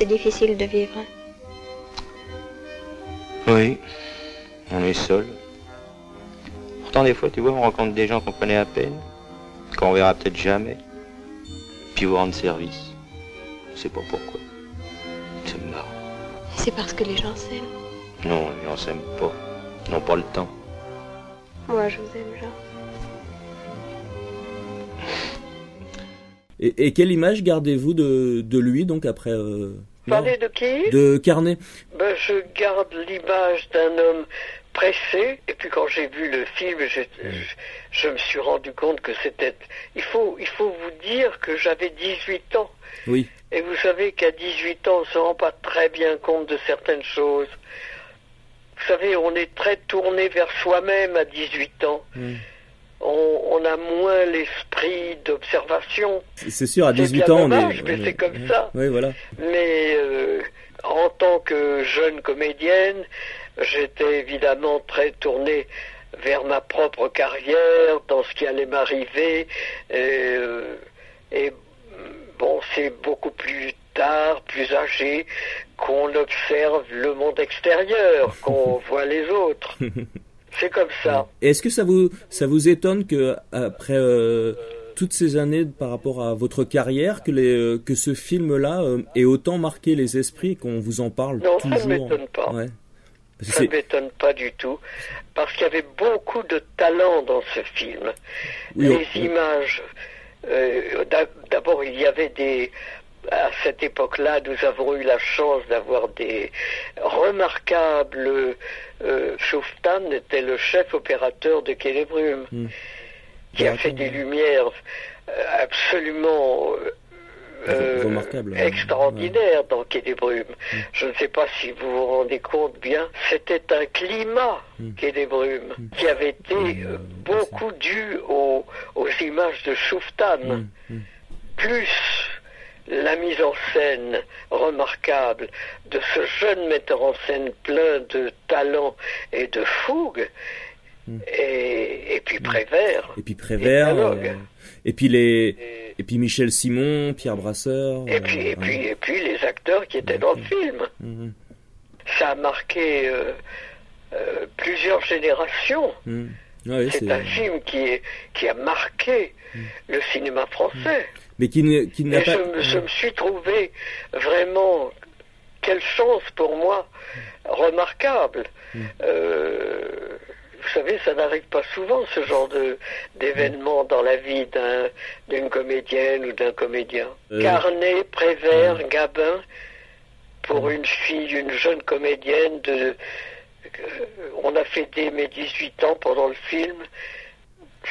c'est difficile de vivre. Oui, on est seul. Pourtant, des fois, tu vois, on rencontre des gens qu'on connaît à peine, qu'on verra peut-être jamais, puis vous rendre service. Je sais pas pourquoi. C'est marrant. C'est parce que les gens s'aiment. Non, les gens s'aiment pas. Ils n'ont pas le temps. Moi, je vous aime, Jean. Et quelle image gardez-vous de lui, donc, après Parler de qui? De Carnet. Ben, je garde l'image d'un homme pressé, et puis quand j'ai vu le film, je me suis rendu compte que c'était... Il faut vous dire que j'avais 18 ans. Oui. Et vous savez qu'à 18 ans, on ne se rend pas très bien compte de certaines choses. Vous savez, on est très tourné vers soi-même à 18 ans. On a moins l'esprit d'observation. C'est sûr, à 18 ans, dommage, mais c'est comme ça. Oui, voilà. Mais en tant que jeune comédienne, j'étais évidemment très tourné vers ma propre carrière, dans ce qui allait m'arriver. Et bon, c'est beaucoup plus tard, plus âgé, qu'on observe le monde extérieur, qu'on voit les autres. C'est comme ça. Et est-ce que ça vous étonne que après toutes ces années par rapport à votre carrière, que ce film-là ait autant marqué les esprits, qu'on vous en parle toujours? Non, ça ne m'étonne pas. Ouais. Ça ne m'étonne pas du tout, parce qu'il y avait beaucoup de talent dans ce film. Oui, les images, d'abord il y avait à cette époque-là, nous avons eu la chance d'avoir des remarquables... Schuftan était le chef opérateur de Quai des Brumes, qui a fait des lumières absolument remarquables, extraordinaires dans Quai des Brumes. Je ne sais pas si vous vous rendez compte bien, c'était un climat, Quai des Brumes, qui avait été beaucoup dû aux images de Schuftan. Plus la mise en scène remarquable de ce jeune metteur en scène plein de talent et de fougue, et puis Prévert. Et puis Prévert, et puis Michel Simon, Pierre Brasseur. Et puis les acteurs qui étaient dans le film. Ça a marqué plusieurs générations. Oui, c'est un film qui a marqué le cinéma français. Mais qui n'a pas... Je me suis trouvé vraiment, quelle chance pour moi, remarquable. Vous savez, ça n'arrive pas souvent, ce genre d'événement dans la vie d'une comédienne ou d'un comédien. Carnet, Prévert, Gabin, pour une jeune comédienne on a fêté mes 18 ans pendant le film.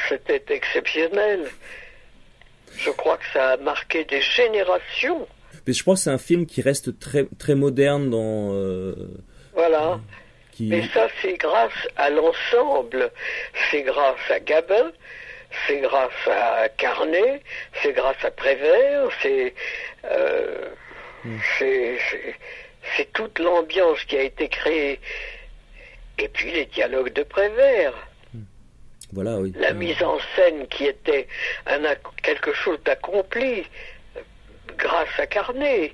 C'était exceptionnel. Je crois que ça a marqué des générations. Mais je pense que c'est un film qui reste très, très moderne dans... Voilà. Mais ça, c'est grâce à l'ensemble. C'est grâce à Gabin, c'est grâce à Carnet, c'est grâce à Prévert, c'est toute l'ambiance qui a été créée. Et puis les dialogues de Prévert. Voilà, oui. La mise en scène qui était quelque chose d'accompli grâce à Carnet,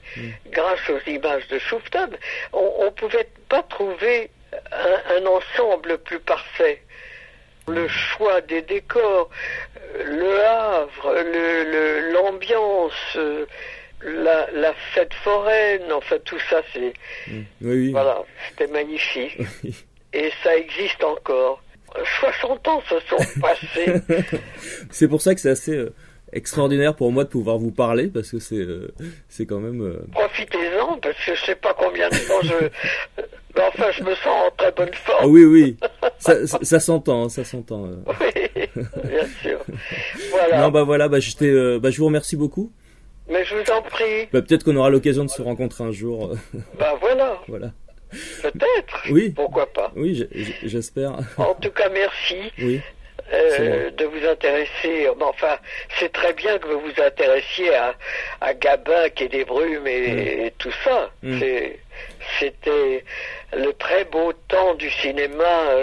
grâce aux images de Schuftan. On ne pouvait pas trouver un ensemble plus parfait. Le choix des décors, le Havre, l'ambiance, la fête foraine, enfin tout ça, c'est... Oui. Voilà, c'était magnifique. Et ça existe encore. 60 ans se sont passés. C'est pour ça que c'est assez extraordinaire pour moi de pouvoir vous parler, parce que c'est quand même... Profitez-en, parce que je sais pas combien de temps mais enfin, je me sens en très bonne forme. Ah oui. Ça s'entend, ça s'entend. Oui, bien sûr. Voilà. Non, voilà, je vous remercie beaucoup. Mais je vous en prie. Peut-être qu'on aura l'occasion de se rencontrer un jour. Voilà. Voilà. Peut-être. Oui. Pourquoi pas. Oui, j'espère. En tout cas, merci. Oui. De vous intéresser. Enfin, c'est très bien que vous vous intéressiez à Gabin, Quai des Brumes et tout ça. C'était le très beau temps du cinéma.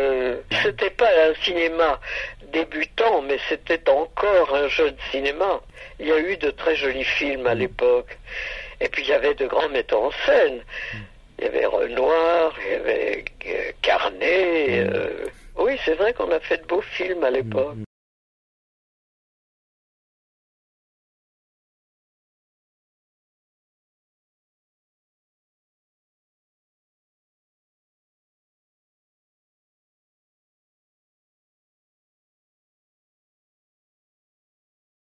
C'était pas un cinéma débutant, mais c'était encore un jeune cinéma. Il y a eu de très jolis films à l'époque. Et puis il y avait de grands metteurs en scène. Il y avait Renoir, il y avait Carnet. Oui, c'est vrai qu'on a fait de beaux films à l'époque.